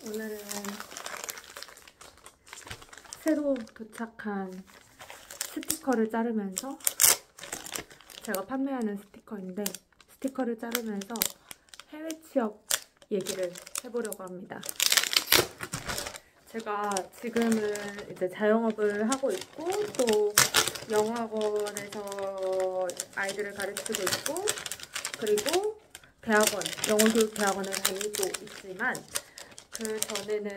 오늘은 새로 도착한 스티커를 자르면서, 제가 판매하는 스티커인데 스티커를 자르면서 해외 취업 얘기를 해보려고 합니다. 제가 지금은 이제 자영업을 하고 있고, 또 영어학원에서 아이들을 가르치고 있고, 그리고 대학원, 영어교육 대학원을 다니고 있지만, 그 전에는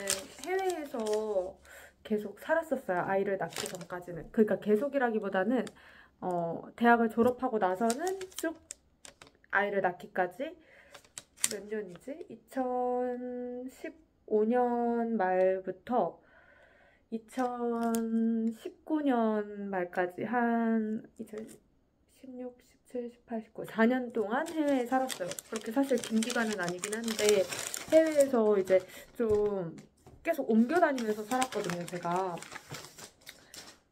해외에서 계속 살았었어요. 아이를 낳기 전까지는. 그러니까 계속이라기보다는 대학을 졸업하고 나서는 쭉 아이를 낳기까지 몇 년이지? 2015년 말부터 2019년 말까지 한 2016, 17, 18, 19, 4년 동안 해외에 살았어요. 그렇게 사실 긴 기간은 아니긴 한데 해외에서 이제 좀 계속 옮겨 다니면서 살았거든요.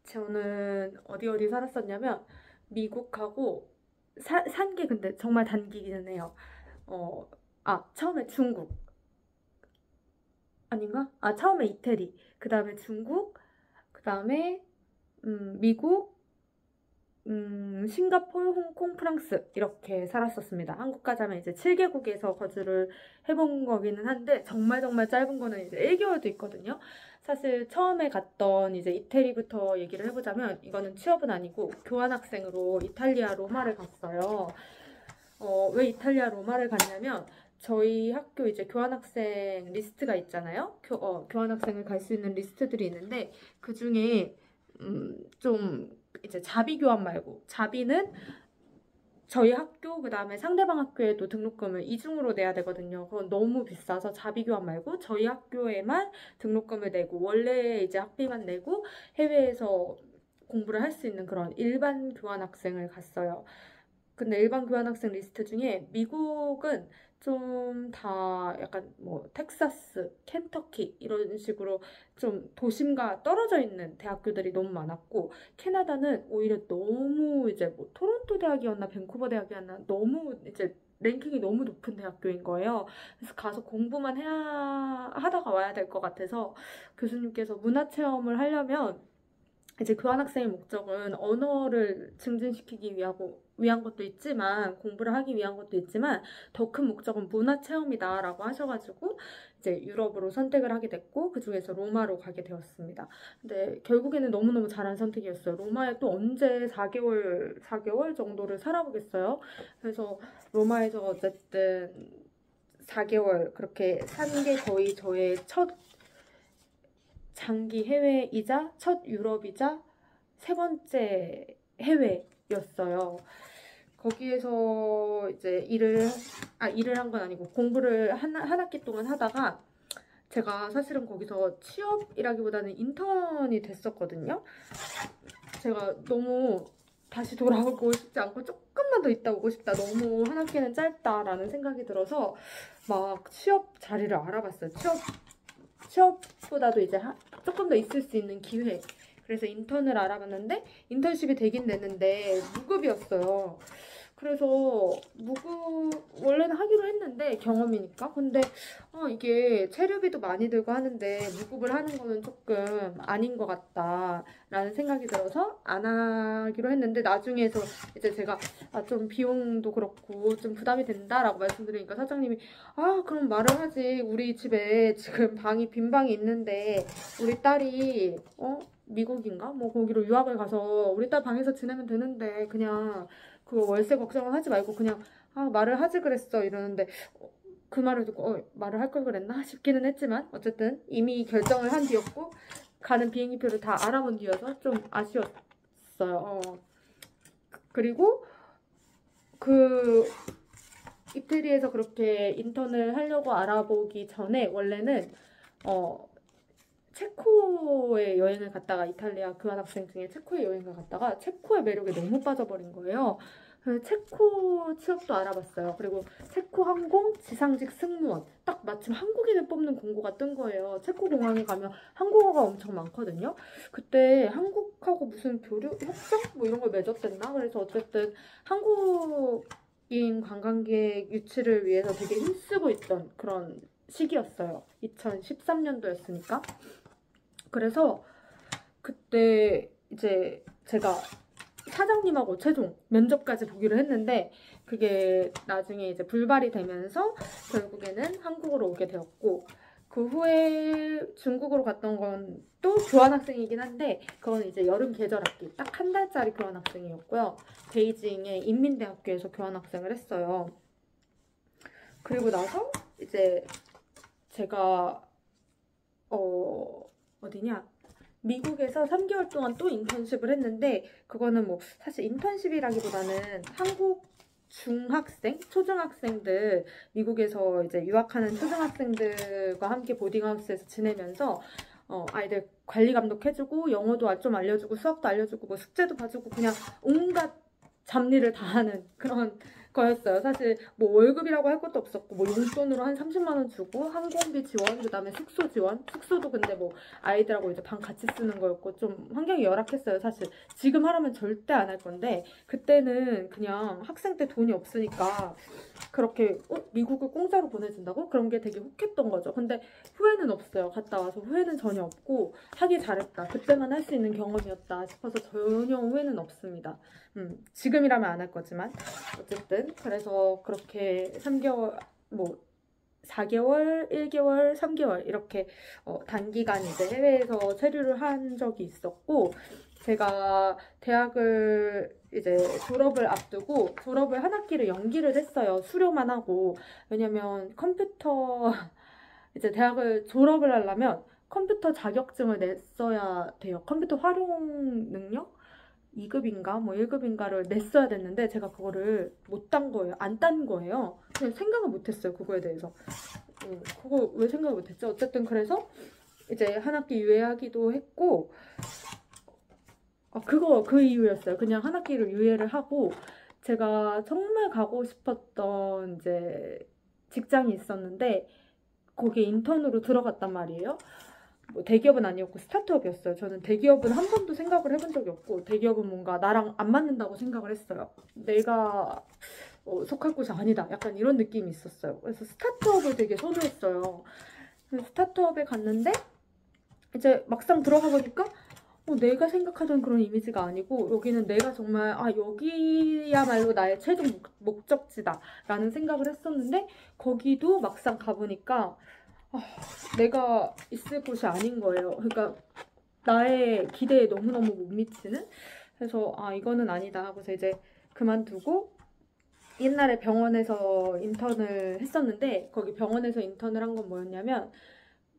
저는 어디 살았었냐면 미국하고 산 게 근데 정말 단기기는 해요. 처음에 중국 아닌가? 처음에 이태리, 그 다음에 중국, 그 다음에 미국, 싱가포르, 홍콩, 프랑스 이렇게 살았었습니다. 한국까지 하면 이제 7개국에서 거주를 해본 거기는 한데 정말 짧은 거는 이제 1개월도 있거든요. 사실 처음에 갔던 이제 이태리부터 얘기를 해보자면, 이거는 취업은 아니고 교환학생으로 이탈리아 로마를 갔어요. 왜 이탈리아 로마를 갔냐면, 저희 학교 이제 교환학생 리스트가 있잖아요. 교환학생을 갈 수 있는 리스트들이 있는데, 그 중에 좀 이제 자비 교환 말고, 자비는 저희 학교 그 다음에 상대방 학교에도 등록금을 이중으로 내야 되거든요. 그건 너무 비싸서 자비 교환 말고 저희 학교에만 등록금을 내고 원래 이제 학비만 내고 해외에서 공부를 할 수 있는 그런 일반 교환학생을 갔어요. 근데 일반 교환학생 리스트 중에 미국은 좀 다 약간 뭐 텍사스, 켄터키 이런 식으로 좀 도심과 떨어져 있는 대학교들이 너무 많았고, 캐나다는 오히려 너무 이제 뭐 토론토 대학이었나 밴쿠버 대학이었나 너무 이제 랭킹이 너무 높은 대학교인 거예요. 그래서 가서 공부만 하다가 와야 될 것 같아서, 교수님께서 문화 체험을 하려면 이제 교환학생의 목적은 언어를 증진시키기 위한 것도 있지만, 공부를 하기 위한 것도 있지만, 더 큰 목적은 문화 체험이다라고 하셔가지고 이제 유럽으로 선택을 하게 됐고, 그 중에서 로마로 가게 되었습니다. 근데 결국에는 너무너무 잘한 선택이었어요. 로마에 또 언제 4개월 정도를 살아보겠어요. 그래서 로마에서 어쨌든 4개월 그렇게 산 게 거의 저의 첫 장기 해외이자 첫 유럽이자 세 번째 해외였어요. 거기에서 이제 일을 한 건 아니고 공부를 한 학기 동안 하다가, 제가 사실은 거기서 취업이라기보다는 인턴이 됐었거든요. 제가 너무 다시 돌아오고 싶지 않고 조금만 더 있다 오고 싶다, 너무 한 학기는 짧다라는 생각이 들어서 막 취업 자리를 알아봤어요. 취업보다도 이제 조금 더 있을 수 있는 기회. 그래서 인턴을 알아봤는데 인턴십이 되긴 됐는데 무급이었어요. 그래서 원래는 하기로 했는데 경험이니까. 근데 이게 체류비도 많이 들고 하는데 무급을 하는 거는 조금 아닌 것 같다라는 생각이 들어서 안 하기로 했는데, 나중에서 이제 제가 좀 비용도 그렇고 좀 부담이 된다라고 말씀드리니까 사장님이 그럼 말을 하지. 우리 집에 지금 빈 방이 있는데 우리 딸이 미국인가? 뭐 거기로 유학을 가서 우리 딸 방에서 지내면 되는데 그냥 그 월세 걱정은 하지 말고 그냥 말을 하지 그랬어 이러는데, 그 말을 듣고 말을 할 걸 그랬나 싶기는 했지만, 어쨌든 이미 결정을 한 뒤였고 가는 비행기표를 다 알아본 뒤여서 좀 아쉬웠어요. 그리고 그 이태리에서 그렇게 인턴을 하려고 알아보기 전에 원래는 체코에 여행을 갔다가, 이탈리아 교환학생 중에 체코에 여행을 갔다가 체코의 매력에 너무 빠져버린 거예요. 그래서 체코 취업도 알아봤어요. 그리고 체코 항공 지상직 승무원, 딱 마침 한국인을 뽑는 공고가 뜬 거예요. 체코 공항에 가면 한국어가 엄청 많거든요. 그때 한국하고 무슨 교류 협정 뭐 이런 걸 맺었댔나? 그래서 어쨌든 한국인 관광객 유치를 위해서 되게 힘쓰고 있던 그런 시기였어요. 2013년도였으니까. 그래서 그때 이제 제가 사장님하고 최종 면접까지 보기로 했는데 그게 나중에 이제 불발이 되면서 결국에는 한국으로 오게 되었고, 그 후에 중국으로 갔던 건 또 교환학생이긴 한데 그건 이제 여름 계절 학기 딱 한 달짜리 교환학생이었고요. 베이징의 인민대학교에서 교환학생을 했어요. 그리고 나서 이제 제가 어디냐, 미국에서 3개월 동안 또 인턴십을 했는데 그거는 뭐 사실 인턴십이라기보다는 한국 중학생, 초중학생들, 미국에서 이제 유학하는 초중학생들과 함께 보딩하우스에서 지내면서 아이들 관리 감독해주고 영어도 좀 알려주고 수학도 알려주고 뭐 숙제도 봐주고 그냥 온갖 잡일을 다 하는 그런 거였어요. 사실 뭐 월급이라고 할 것도 없었고 뭐 용돈으로 한 30만 원 주고 항공비 지원, 그다음에 숙소 지원. 숙소도 근데 뭐 아이들하고 이제 방 같이 쓰는 거였고 좀 환경이 열악했어요. 사실 지금 하라면 절대 안 할 건데 그때는 그냥 학생 때 돈이 없으니까 그렇게 미국을 공짜로 보내준다고? 그런 게 되게 혹했던 거죠. 근데 후회는 없어요. 갔다 와서 후회는 전혀 없고 하길 잘했다, 그때만 할 수 있는 경험이었다 싶어서 전혀 후회는 없습니다. 지금이라면 안 할 거지만 어쨌든 그래서 그렇게 3개월, 뭐 4개월, 1개월, 3개월 이렇게 단기간 이제 해외에서 체류를 한 적이 있었고, 제가 대학을 이제 졸업을 앞두고 졸업을 한 학기를 연기를 했어요. 수료만 하고. 왜냐면 컴퓨터 이제 대학을 졸업을 하려면 컴퓨터 자격증을 냈어야 돼요. 컴퓨터 활용 능력? 2급인가 뭐 1급인가를 냈어야 됐는데 제가 그거를 못 딴 거예요. 안 딴 거예요. 그냥 생각을 못 했어요. 그거에 대해서. 그거 왜 생각을 못 했죠? 어쨌든 그래서 이제 한 학기 유예하기도 했고, 그 이유였어요. 그냥 한 학기를 유예를 하고 제가 정말 가고 싶었던 이제 직장이 있었는데 거기에 인턴으로 들어갔단 말이에요. 뭐 대기업은 아니었고 스타트업이었어요. 저는 대기업은 한 번도 생각을 해본 적이 없고 대기업은 뭔가 나랑 안 맞는다고 생각을 했어요. 내가 속할 곳이 아니다, 약간 이런 느낌이 있었어요. 그래서 스타트업을 되게 선호했어요. 스타트업에 갔는데 이제 막상 들어가 보니까 내가 생각하던 그런 이미지가 아니고 여기는 내가 정말 여기야말로 나의 최종 목적지다 라는 생각을 했었는데 거기도 막상 가보니까 내가 있을 곳이 아닌 거예요. 그러니까 나의 기대에 너무너무 못 미치는. 그래서 이거는 아니다 하고서 이제 그만두고 옛날에 병원에서 인턴을 했었는데 거기 병원에서 인턴을 한 건 뭐였냐면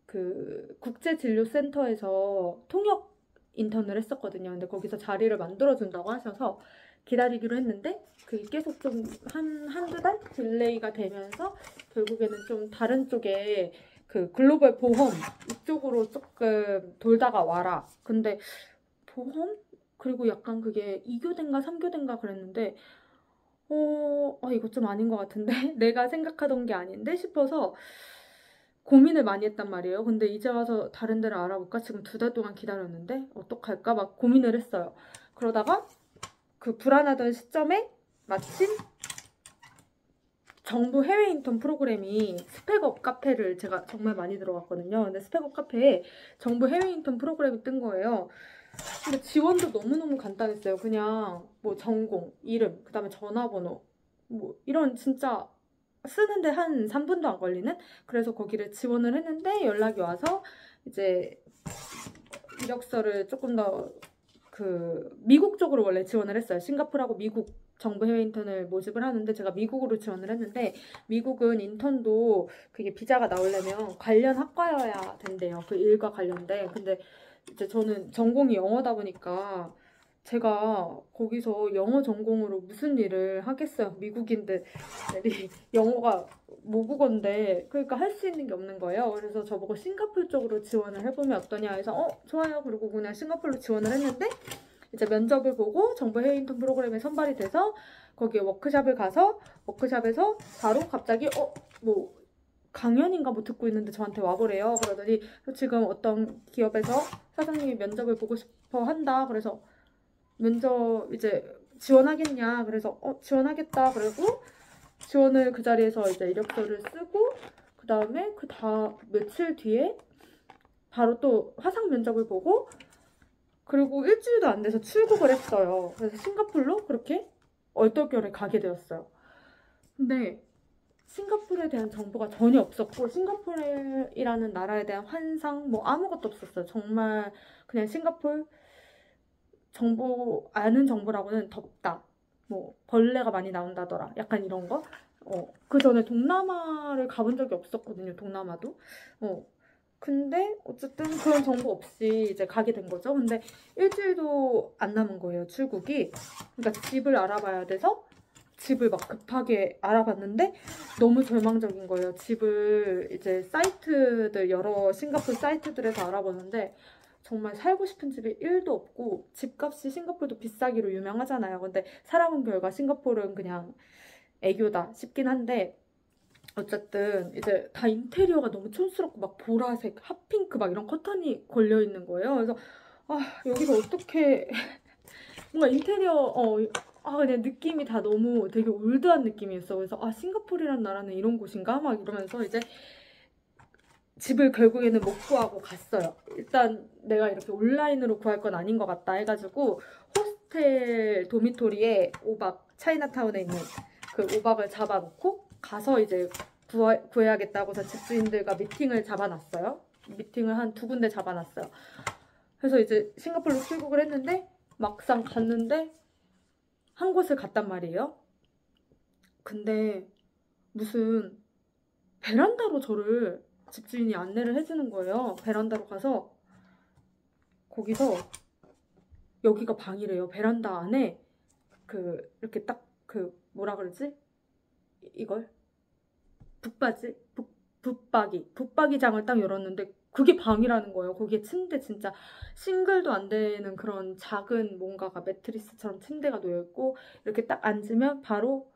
그 국제진료센터에서 통역 인턴을 했었거든요. 근데 거기서 자리를 만들어준다고 하셔서 기다리기로 했는데 그게 계속 좀 한두 달 딜레이가 되면서 결국에는 좀 다른 쪽에 그 글로벌 보험 이쪽으로 조금 돌다가 와라. 근데 보험? 그리고 약간 그게 2교대인가 3교대인가 그랬는데 이거 좀 아닌 것 같은데 내가 생각하던 게 아닌데 싶어서 고민을 많이 했단 말이에요. 근데 이제 와서 다른 데를 알아볼까? 지금 2달 동안 기다렸는데 어떡할까? 막 고민을 했어요. 그러다가 그 불안하던 시점에 마침 정부 해외 인턴 프로그램이 스펙업 카페를 제가 정말 많이 들어갔거든요. 근데 스펙업 카페에 정부 해외 인턴 프로그램이 뜬 거예요. 근데 지원도 너무너무 간단했어요. 그냥 뭐 전공, 이름, 그 다음에 전화번호 뭐 이런 진짜 쓰는데 한 3분도 안 걸리는? 그래서 거기를 지원을 했는데 연락이 와서 이제 이력서를 조금 더 미국 쪽으로 원래 지원을 했어요. 싱가포르하고 미국 정부 해외 인턴을 모집을 하는데 제가 미국으로 지원을 했는데 미국은 인턴도 그게 비자가 나오려면 관련 학과여야 된대요. 그 일과 관련된. 근데 이제 저는 전공이 영어다 보니까 제가 거기서 영어 전공으로 무슨 일을 하겠어요. 미국인들이 영어가 모국어인데 그러니까 할 수 있는 게 없는 거예요. 그래서 저보고 싱가포르 쪽으로 지원을 해보면 어떠냐 해서 좋아요. 그리고 그냥 싱가포르로 지원을 했는데 이제 면접을 보고 정부 해외 인턴 프로그램에 선발이 돼서 거기에 워크숍을 가서 워크숍에서 바로 갑자기 뭐 강연인가 뭐 듣고 있는데 저한테 와보래요. 그러더니 지금 어떤 기업에서 사장님이 면접을 보고 싶어 한다. 그래서 면접 이제 지원하겠냐. 그래서 지원하겠다. 그리고 지원을 그 자리에서 이제 이력서를 쓰고 그 다음에 며칠 뒤에 바로 또 화상 면접을 보고, 그리고 일주일도 안 돼서 출국을 했어요. 그래서 싱가포르로 그렇게 얼떨결에 가게 되었어요. 근데 싱가포르에 대한 정보가 전혀 없었고, 싱가포르이라는 나라에 대한 환상 뭐 아무것도 없었어요. 정말 그냥 싱가포르 아는 정보라고는 덥다, 뭐 벌레가 많이 나온다더라, 약간 이런 거. 그 전에 동남아를 가본 적이 없었거든요. 동남아도. 근데 어쨌든 그런 정보 없이 이제 가게 된 거죠. 근데 일주일도 안 남은 거예요, 출국이. 그러니까 집을 알아봐야 돼서 집을 막 급하게 알아봤는데 너무 절망적인 거예요. 집을 이제 여러 싱가포르 사이트들에서 알아보는데 정말 살고 싶은 집이 1도 없고, 집값이 싱가포르도 비싸기로 유명하잖아요. 근데 살아본 결과 싱가포르는 그냥 애교다 싶긴 한데, 어쨌든 이제 다 인테리어가 너무 촌스럽고 막 보라색, 핫핑크 막 이런 커튼이 걸려 있는 거예요. 그래서 여기서 어떻게 뭔가 인테리어 그냥 느낌이 다 너무 되게 올드한 느낌이었어. 그래서 싱가포르라는 나라는 이런 곳인가 막 이러면서 이제 집을 결국에는 못 구하고 갔어요. 일단 내가 이렇게 온라인으로 구할 건 아닌 것 같다 해가지고 호스텔 도미토리에 5박, 차이나타운에 있는 그 5박을 잡아놓고 가서 이제 구해야겠다고서 집주인들과 미팅을 잡아놨어요. 미팅을 한 2군데 잡아놨어요. 그래서 이제 싱가포르로 출국을 했는데 막상 갔는데 한 곳을 갔단 말이에요. 근데 무슨 베란다로 저를 집주인이 안내를 해주는 거예요. 베란다로 가서 거기서 여기가 방이래요. 베란다 안에 이렇게 딱 뭐라 그러지? 이걸? 붙박이장을 딱 열었는데 그게 방이라는 거예요. 거기에 침대, 진짜 싱글도 안 되는 그런 작은 뭔가가 매트리스처럼 침대가 놓여있고, 이렇게 딱 앉으면 바로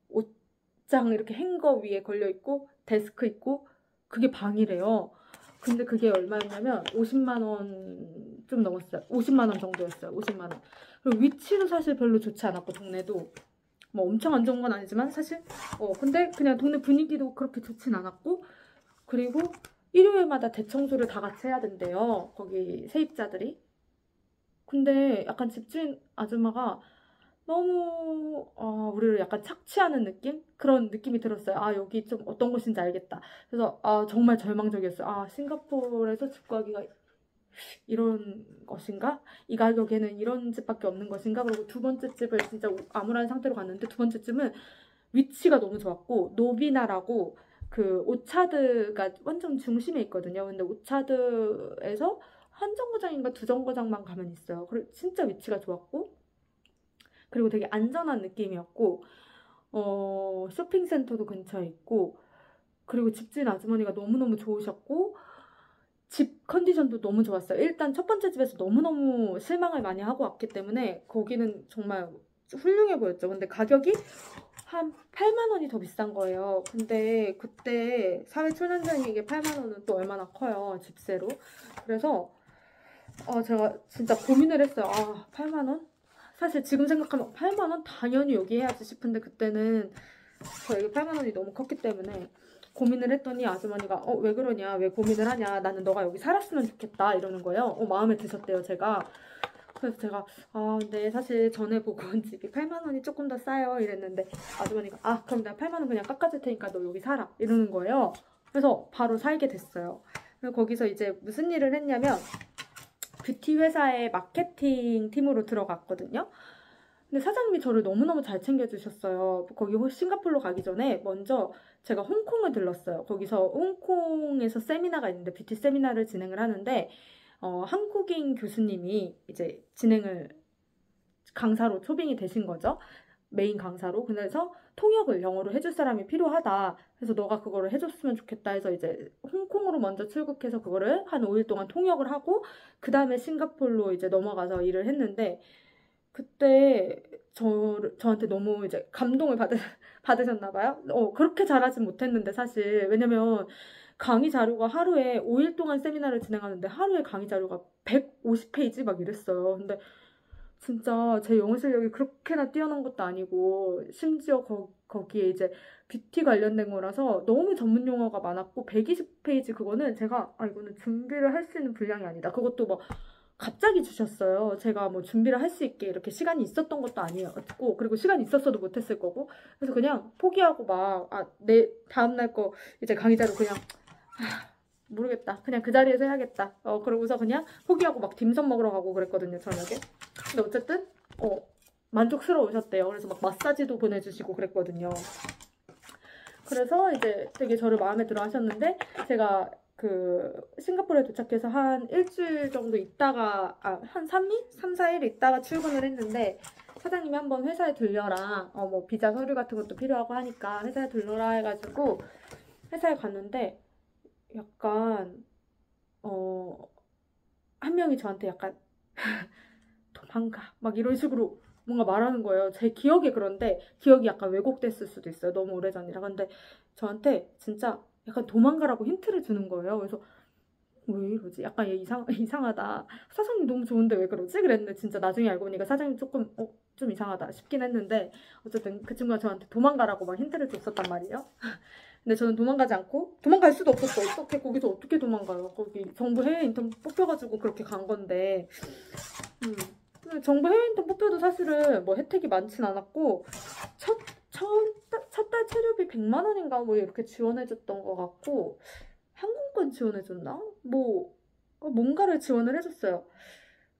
옷장 이렇게 행거 위에 걸려있고 데스크 있고, 그게 방이래요. 근데 그게 얼마였냐면 50만 원 좀 넘었어요. 50만 원 정도였어요. 50만 원. 그리고 위치는 사실 별로 좋지 않았고, 동네도 뭐 엄청 안 좋은 건 아니지만 사실 근데 그냥 동네 분위기도 그렇게 좋진 않았고, 그리고 일요일마다 대청소를 다 같이 해야 된대요, 거기 세입자들이. 근데 약간 집주인 아줌마가 너무 우리를 약간 착취하는 느낌? 그런 느낌이 들었어요. 여기 좀 어떤 곳인지 알겠다. 그래서 정말 절망적이었어요. 싱가포르에서 집 구하기가 이런 것인가? 이 가격에는 이런 집밖에 없는 것인가? 그리고 2번째 집을 진짜 암울한 상태로 갔는데, 2번째 집은 위치가 너무 좋았고, 노비나라고 그 오차드가 완전 중심에 있거든요. 근데 오차드에서 한 정거장인가 2정거장만 가면 있어요. 그리고 진짜 위치가 좋았고, 그리고 되게 안전한 느낌이었고, 쇼핑센터도 근처에 있고, 그리고 집주인 아주머니가 너무너무 좋으셨고, 집 컨디션도 너무 좋았어요. 일단 첫 번째 집에서 너무너무 실망을 많이 하고 왔기 때문에 거기는 정말 훌륭해 보였죠. 근데 가격이 한 8만 원이 더 비싼 거예요. 근데 그때 사회초년생에게 8만 원은 또 얼마나 커요, 집세로. 그래서 제가 진짜 고민을 했어요. 8만 원? 사실 지금 생각하면 8만 원? 당연히 여기 해야지 싶은데, 그때는 저에게 8만 원이 너무 컸기 때문에 고민을 했더니 아주머니가 왜 그러냐, 왜 고민을 하냐, 나는 너가 여기 살았으면 좋겠다 이러는 거예요. 마음에 드셨대요, 제가. 그래서 제가 근데 사실 전에 보고 온 집이 8만 원이 조금 더 싸요 이랬는데, 아주머니가 그럼 내가 8만 원 그냥 깎아줄 테니까 너 여기 살아 이러는 거예요. 그래서 바로 살게 됐어요. 그래서 거기서 이제 무슨 일을 했냐면 뷰티 회사의 마케팅 팀으로 들어갔거든요. 근데 사장님이 저를 너무너무 잘 챙겨주셨어요. 거기 싱가포르로 가기 전에 먼저 제가 홍콩을 들렀어요. 거기서 홍콩에서 세미나가 있는데, 뷰티 세미나를 진행을 하는데 한국인 교수님이 이제 강사로 초빙이 되신 거죠. 메인 강사로. 그래서 통역을 영어로 해줄 사람이 필요하다. 그래서 너가 그거를 해줬으면 좋겠다 해서 이제 홍콩으로 먼저 출국해서 그거를 한 5일 동안 통역을 하고, 그 다음에 싱가포르로 이제 넘어가서 일을 했는데, 그때 저한테 너무 이제 감동을 받으셨나 봐요. 그렇게 잘하진 못했는데 사실. 왜냐면 강의 자료가 하루에 5일 동안 세미나를 진행하는데 하루에 강의 자료가 150페이지 막 이랬어요. 근데 진짜 제 영어 실력이 그렇게나 뛰어난 것도 아니고, 심지어 거기에 이제 뷰티 관련된 거라서 너무 전문 용어가 많았고 120페이지 그거는 제가 이거는 준비를 할 수 있는 분량이 아니다. 그것도 뭐 갑자기 주셨어요. 제가 뭐 준비를 할 수 있게 이렇게 시간이 있었던 것도 아니었고 그리고 시간이 있었어도 못했을 거고 그래서 그냥 포기하고 막 내 다음날 거 이제 강의자로 그냥 모르겠다. 그냥 그 자리에서 해야겠다. 그러고서 그냥 포기하고 막 딤섬 먹으러 가고 그랬거든요, 저녁에. 근데 어쨌든 만족스러우셨대요. 그래서 막 마사지도 보내주시고 그랬거든요. 그래서 이제 되게 저를 마음에 들어 하셨는데 제가 그 싱가포르에 도착해서 한 일주일 정도 있다가 한 3일? 3, 4일 있다가 출근을 했는데 사장님이 한번 회사에 들려라. 뭐 비자 서류 같은 것도 필요하고 하니까 회사에 들러라 해가지고 회사에 갔는데 약간 한 명이 저한테 약간 도망가 막 이런 식으로 뭔가 말하는 거예요. 제 기억에 그런데 기억이 약간 왜곡됐을 수도 있어요. 너무 오래전이라. 근데 저한테 진짜 약간 도망가라고 힌트를 주는 거예요. 그래서 왜 이러지? 약간 얘 이상하다. 사장님 너무 좋은데 왜 그러지? 그랬는데 진짜 나중에 알고 보니까 사장님 조금 좀 이상하다 싶긴 했는데 어쨌든 그 친구가 저한테 도망가라고 막 힌트를 줬었단 말이에요. 근데 저는 도망가지 않고 도망갈 수도 없었어. 거기서 어떻게 도망가요? 거기 정부 해외 인턴 뽑혀가지고 그렇게 간 건데 정부 해외 인턴 뽑혀도 사실은 뭐 혜택이 많진 않았고 첫 달 체류비 100만 원인가 뭐 이렇게 지원해줬던 것 같고 항공권 지원해줬나? 뭐 뭔가를 지원을 해줬어요.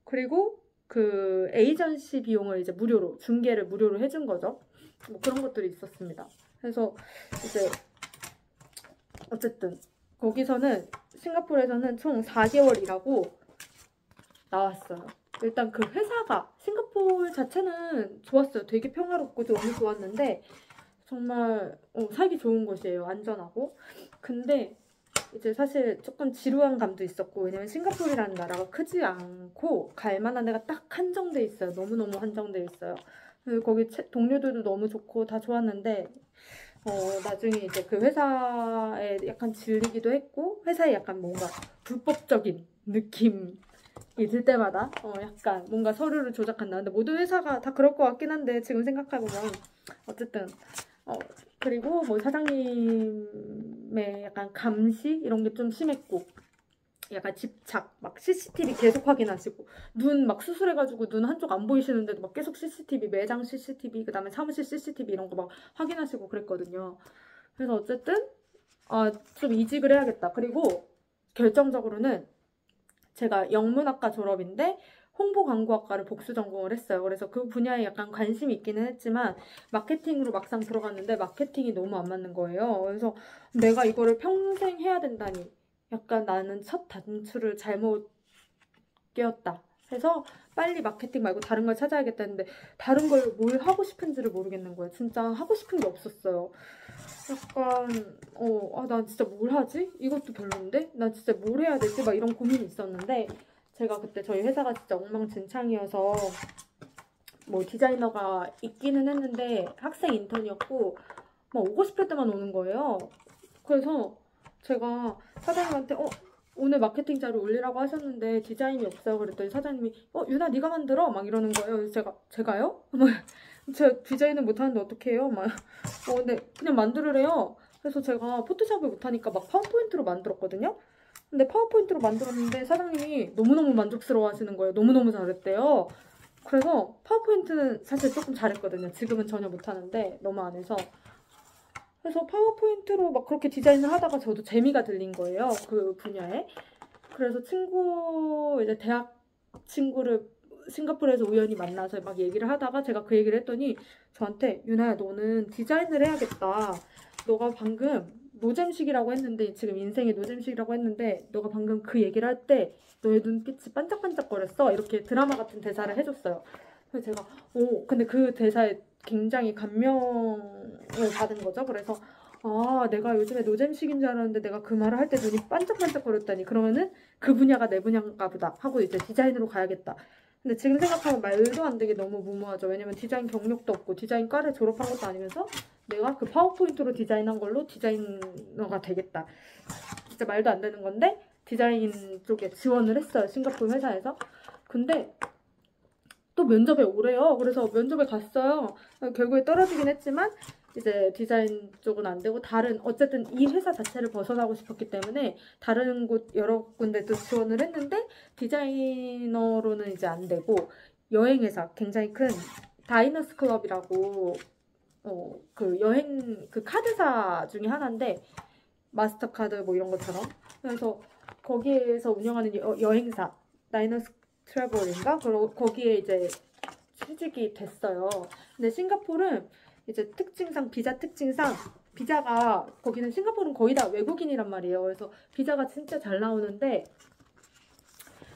그리고 그 에이전시 비용을 이제 무료로 중개를 무료로 해준 거죠. 뭐 그런 것들이 있었습니다. 그래서 이제 어쨌든 거기서는 싱가포르에서는 총 4개월 일하고 나왔어요. 일단 그 회사가 싱가포르 자체는 좋았어요. 되게 평화롭고 너무 좋았는데 정말 살기 좋은 곳이에요. 안전하고. 근데 이제 사실 조금 지루한 감도 있었고 왜냐면 싱가포르라는 나라가 크지 않고 갈 만한 데가 딱 한정돼 있어요. 너무너무 한정돼 있어요. 그리고 거기 동료들도 너무 좋고 다 좋았는데 나중에 이제 그 회사에 약간 질리기도 했고 회사에 약간 뭔가 불법적인 느낌이 들 때마다 약간 뭔가 서류를 조작한다. 근데 모든 회사가 다 그럴 것 같긴 한데 지금 생각해보면 어쨌든 그리고 뭐 사장님의 약간 감시 이런 게 좀 심했고 약간 집착 막 CCTV 계속 확인하시고 눈 막 수술해가지고 눈 한쪽 안 보이시는데도 막 계속 CCTV 매장 CCTV 그 다음에 사무실 CCTV 이런 거 막 확인하시고 그랬거든요. 그래서 어쨌든 좀 이직을 해야겠다. 그리고 결정적으로는 제가 영문학과 졸업인데 홍보광고학과를 복수 전공을 했어요. 그래서 그 분야에 약간 관심이 있기는 했지만 마케팅으로 막상 들어갔는데 마케팅이 너무 안 맞는 거예요. 그래서 내가 이거를 평생 해야 된다니 약간 나는 첫 단추를 잘못 깨었다. 해서 빨리 마케팅 말고 다른 걸 찾아야겠다 했는데 다른 걸 뭘 하고 싶은지를 모르겠는 거예요. 진짜 하고 싶은 게 없었어요. 약간 난 진짜 뭘 하지? 이것도 별론데? 난 진짜 뭘 해야 되지? 막 이런 고민이 있었는데 제가 그때 저희 회사가 진짜 엉망진창이어서 뭐 디자이너가 있기는 했는데 학생 인턴이었고 막 오고 싶을 때만 오는 거예요. 그래서 제가 사장님한테 오늘 마케팅 자료 올리라고 하셨는데 디자인이 없어요. 그랬더니 사장님이 유나 네가 만들어? 막 이러는 거예요. 그래서 제가요? 제가 디자인은 못하는데 어떻게 해요? 막 근데 그냥 만들으래요. 그래서 제가 포토샵을 못하니까 막 파워포인트로 만들었거든요. 근데 파워포인트로 만들었는데 사장님이 너무너무 만족스러워 하시는 거예요. 너무너무 잘했대요. 그래서 파워포인트는 사실 조금 잘했거든요. 지금은 전혀 못하는데 너무 안 해서. 그래서 파워포인트로 막 그렇게 디자인을 하다가 저도 재미가 들린 거예요. 그 분야에. 그래서 이제 대학 친구를 싱가포르에서 우연히 만나서 막 얘기를 하다가 제가 그 얘기를 했더니 저한테 유나야 너는 디자인을 해야겠다. 너가 방금 노잼식이라고 했는데 지금 인생의 노잼식이라고 했는데 너가 방금 그 얘기를 할 때 너의 눈빛이 반짝반짝거렸어. 이렇게 드라마 같은 대사를 해줬어요. 그래서 제가 근데 그 대사에 굉장히 감명을 받은 거죠. 그래서 내가 요즘에 노잼식인 줄 알았는데 내가 그 말을 할 때 눈이 반짝반짝거렸다니 그러면은 그 분야가 내 분야인가 보다 하고 이제 디자인으로 가야겠다. 근데 지금 생각하면 말도 안 되게 너무 무모하죠. 왜냐면 디자인 경력도 없고 디자인과를 졸업한 것도 아니면서 내가 그 파워포인트로 디자인한 걸로 디자이너가 되겠다. 진짜 말도 안 되는 건데 디자인 쪽에 지원을 했어요. 싱가포르 회사에서. 근데 또 면접에 오래요. 그래서 면접에 갔어요. 결국에 떨어지긴 했지만 이제 디자인 쪽은 안 되고 다른 어쨌든 이 회사 자체를 벗어나고 싶었기 때문에 다른 곳 여러 군데도 지원을 했는데 디자이너로는 이제 안 되고 여행회사 굉장히 큰 다이너스 클럽이라고 그 여행 그 카드사 중에 하나인데 마스터카드 뭐 이런 것처럼 그래서 거기에서 운영하는 여행사 다이너스 트래블인가 거기에 이제 취직이 됐어요. 근데 싱가포르는 이제 특징상 비자 특징상 비자가 거기는 싱가포르는 거의 다 외국인이란 말이에요. 그래서 비자가 진짜 잘 나오는데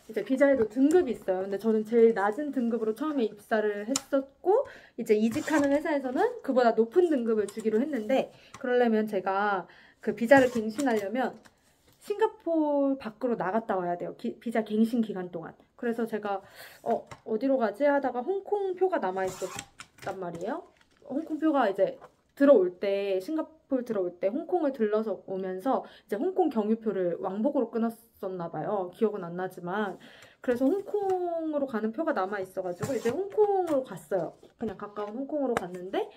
이제 비자에도 등급이 있어요. 근데 저는 제일 낮은 등급으로 처음에 입사를 했었고 이제 이직하는 회사에서는 그보다 높은 등급을 주기로 했는데 그러려면 제가 그 비자를 갱신하려면 싱가포르 밖으로 나갔다 와야 돼요. 비자 갱신 기간 동안. 그래서 제가 어디로 가지 하다가 홍콩 표가 남아있었단 말이에요. 홍콩 표가 이제 들어올 때 싱가포르 들어올 때 홍콩을 들러서 오면서 이제 홍콩 경유표를 왕복으로 끊었었나 봐요. 기억은 안 나지만 그래서 홍콩으로 가는 표가 남아 있어가지고 이제 홍콩으로 갔어요. 그냥 가까운 홍콩으로 갔는데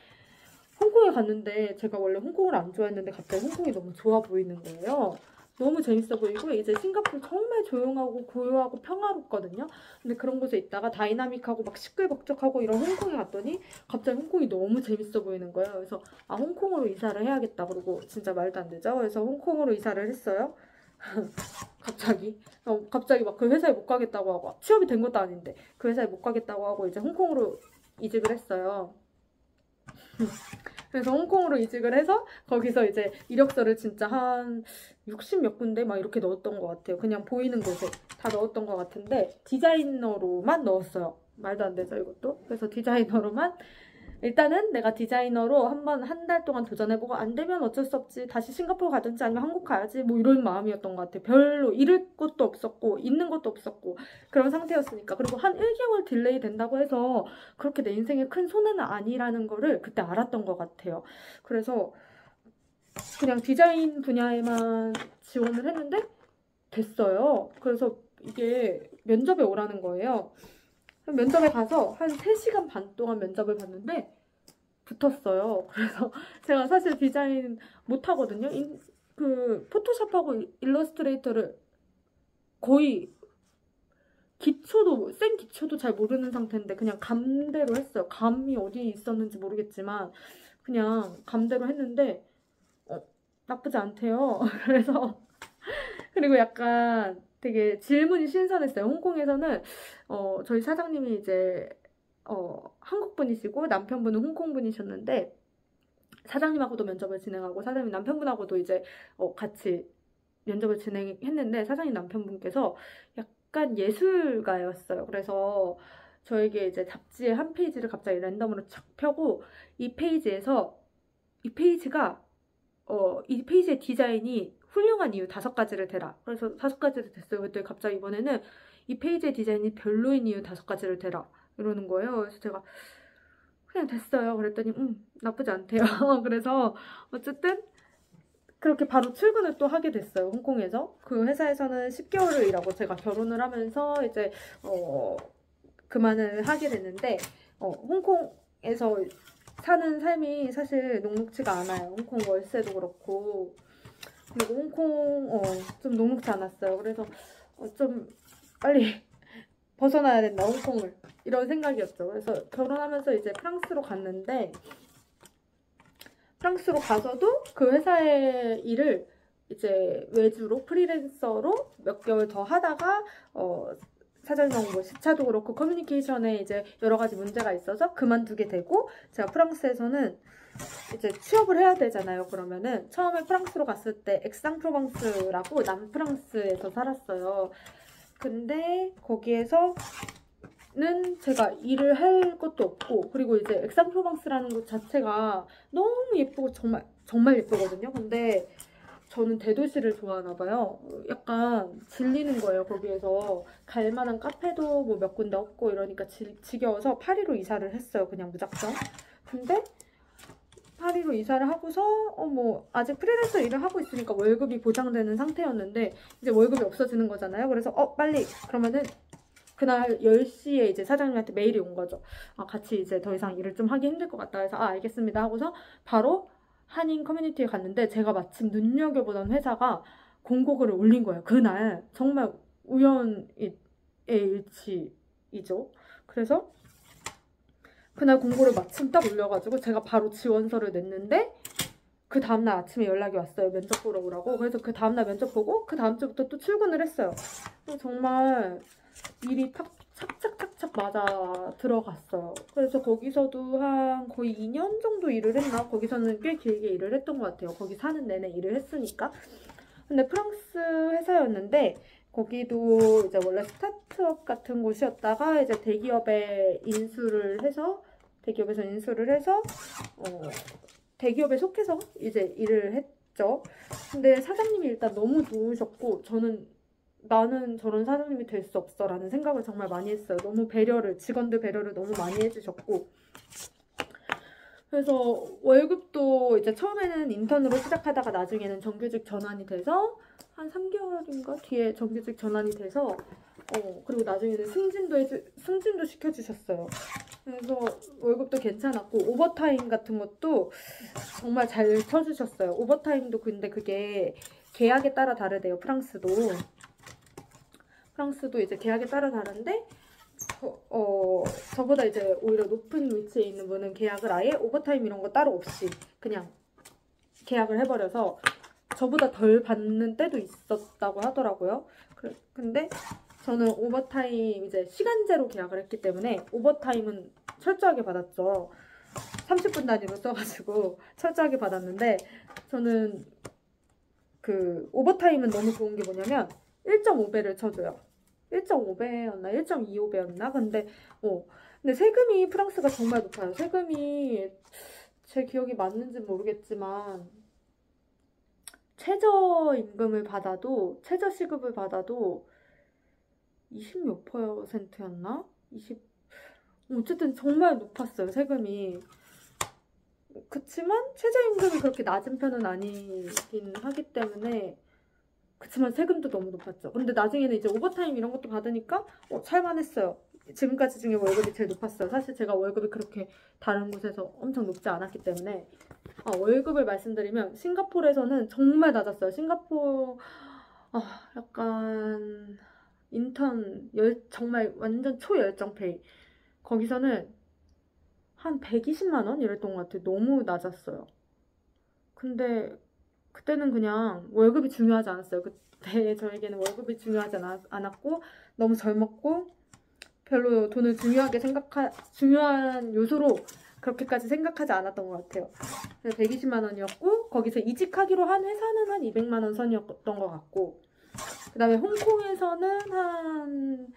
홍콩에 갔는데 제가 원래 홍콩을 안 좋아했는데 갑자기 홍콩이 너무 좋아 보이는 거예요. 너무 재밌어 보이고 이제 싱가포르 정말 조용하고 고요하고 평화롭거든요. 근데 그런 곳에 있다가 다이나믹하고 막 시끌벅적하고 이런 홍콩에 갔더니 갑자기 홍콩이 너무 재밌어 보이는 거예요. 그래서 아 홍콩으로 이사를 해야겠다. 그러고 진짜 말도 안 되죠. 그래서 홍콩으로 이사를 했어요. 갑자기 막 그 회사에 못 가겠다고 하고 취업이 된 것도 아닌데 그 회사에 못 가겠다고 하고 이제 홍콩으로 이직을 했어요. 그래서 홍콩으로 이직을 해서 거기서 이제 이력서를 진짜 한 60 몇 군데 막 이렇게 넣었던 것 같아요. 그냥 보이는 곳에 다 넣었던 것 같은데 디자이너로만 넣었어요. 말도 안 되죠 이것도. 그래서 디자이너로만 일단은 내가 디자이너로 한 달 동안 도전해보고 안 되면 어쩔 수 없지. 다시 싱가포르 가든지 아니면 한국 가야지. 뭐 이런 마음이었던 것 같아요. 별로 잃을 것도 없었고 있는 것도 없었고 그런 상태였으니까. 그리고 한 1개월 딜레이 된다고 해서 그렇게 내 인생에 큰 손해는 아니라는 거를 그때 알았던 것 같아요. 그래서 그냥 디자인 분야에만 지원을 했는데 됐어요. 그래서 이게 면접에 오라는 거예요. 면접에 가서 한 3시간 반 동안 면접을 봤는데 붙었어요. 그래서 제가 사실 디자인 못하거든요. 그 포토샵하고 일러스트레이터를 거의 센 기초도 잘 모르는 상태인데 그냥 감대로 했어요. 감이 어디 있었는지 모르겠지만 그냥 감대로 했는데 나쁘지 않대요. 그래서 그리고 약간 되게 질문이 신선했어요. 홍콩에서는 저희 사장님이 이제 한국 분이시고 남편분은 홍콩 분이셨는데 사장님하고도 면접을 진행하고 사장님 남편분하고도 이제 같이 면접을 진행했는데 사장님 남편분께서 약간 예술가였어요. 그래서 저에게 이제 잡지의 한 페이지를 갑자기 랜덤으로 쫙 펴고 이 페이지의 디자인이 훌륭한 이유 5가지를 대라. 그래서 5가지를 됐어요. 그랬더니 갑자기 이번에는 이 페이지의 디자인이 별로인 이유 5가지를 대라. 이러는 거예요. 그래서 제가 그냥 됐어요. 그랬더니 나쁘지 않대요. 그래서 어쨌든 그렇게 바로 출근을 또 하게 됐어요. 홍콩에서. 그 회사에서는 10개월을 일하고 제가 결혼을 하면서 이제 그만을 하게 됐는데 홍콩에서 사는 삶이 사실 녹록지가 않아요. 홍콩 월세도 그렇고 그리고 홍콩 좀 녹록지 않았어요. 그래서 좀 빨리 벗어나야 된다 홍콩을 이런 생각이었죠. 그래서 결혼하면서 이제 프랑스로 갔는데 프랑스로 가서도 그 회사의 일을 이제 외주로 프리랜서로 몇 개월 더 하다가 사실상 뭐 시차도 그렇고 커뮤니케이션에 이제 여러 가지 문제가 있어서 그만두게 되고 제가 프랑스에서는 이제 취업을 해야 되잖아요. 그러면은 처음에 프랑스로 갔을 때 엑상프로방스라고 남프랑스에서 살았어요. 근데 거기에서는 제가 일을 할 것도 없고 그리고 이제 엑상프로방스라는 곳 자체가 너무 예쁘고 정말 예쁘거든요. 근데 저는 대도시를 좋아하나 봐요. 약간 질리는 거예요. 거기에서 갈 만한 카페도 뭐 몇 군데 없고 이러니까 지겨워서 파리로 이사를 했어요. 그냥 무작정. 근데 파리로 이사를 하고서 뭐 아직 프리랜서 일을 하고 있으니까 월급이 보장되는 상태였는데 이제 월급이 없어지는 거잖아요. 그래서 빨리 그러면은 그날 10시에 이제 사장님한테 메일이 온 거죠. 아, 같이 이제 더 이상 일을 좀 하기 힘들 것 같다 해서 아, 알겠습니다 하고서 바로 한인 커뮤니티에 갔는데 제가 마침 눈여겨보던 회사가 공고글을 올린 거예요. 그날 정말 우연의 일치이죠. 그래서 그날 공고를 마침 딱 올려가지고 제가 바로 지원서를 냈는데 그 다음날 아침에 연락이 왔어요. 면접 보러 오라고. 그래서 그 다음날 면접 보고 그 다음 주부터 또 출근을 했어요. 정말 일이 착착착착 맞아 들어갔어요. 그래서 거기서도 한 거의 2년 정도 일을 했나? 거기서는 꽤 길게 일을 했던 것 같아요. 거기 사는 내내 일을 했으니까. 근데 프랑스 회사였는데 거기도 이제 원래 스타트업 같은 곳이었다가 이제 대기업에서 인수를 해서 대기업에 속해서 이제 일을 했죠. 근데 사장님이 일단 너무 좋으셨고 나는 저런 사장님이 될 수 없어 라는 생각을 정말 많이 했어요. 너무 직원들 배려를 너무 많이 해주셨고 그래서 월급도 이제 처음에는 인턴으로 시작하다가 나중에는 정규직 전환이 돼서 한 3개월인가 뒤에 정규직 전환이 돼서 그리고 나중에는 승진도 시켜주셨어요. 그래서 월급도 괜찮았고 오버타임 같은 것도 정말 잘 쳐주셨어요. 오버타임도 근데 그게 계약에 따라 다르대요. 프랑스도 이제 계약에 따라 다른데 저보다 이제 오히려 높은 위치에 있는 분은 계약을 아예 오버타임 이런 거 따로 없이 그냥 계약을 해버려서 저보다 덜 받는 때도 있었다고 하더라고요. 근데 저는 오버타임 이제 시간제로 계약을 했기 때문에 오버타임은 철저하게 받았죠. 30분 단위로 써가지고 철저하게 받았는데 저는 그 오버타임은 너무 좋은 게 뭐냐면 1.5배를 쳐줘요. 1.5배였나 1.25배였나 근데 세금이 프랑스가 정말 높아요. 세금이 제 기억이 맞는지 모르겠지만 최저시급을 받아도 20몇 %였나? 어쨌든 정말 높았어요, 세금이. 그치만 최저임금이 그렇게 낮은 편은 아니긴 하기 때문에 그치만 세금도 너무 높았죠. 근데 나중에는 이제 오버타임 이런 것도 받으니까 살만했어요. 지금까지 중에 월급이 제일 높았어요. 사실 제가 월급이 그렇게 다른 곳에서 엄청 높지 않았기 때문에 월급을 말씀드리면 싱가포르에서는 정말 낮았어요. 약간 인턴 정말 완전 초열정 페이 거기서는 한 120만 원 이랬던 것 같아요. 너무 낮았어요. 근데 그때는 그냥 월급이 중요하지 않았어요. 그때 저에게는 월급이 중요하지 않았고 너무 젊었고 별로 돈을 중요한 요소로 그렇게까지 생각하지 않았던 것 같아요. 그래서 120만 원이었고 거기서 이직하기로 한 회사는 한 200만 원 선이었던 것 같고 그 다음에 홍콩에서는 한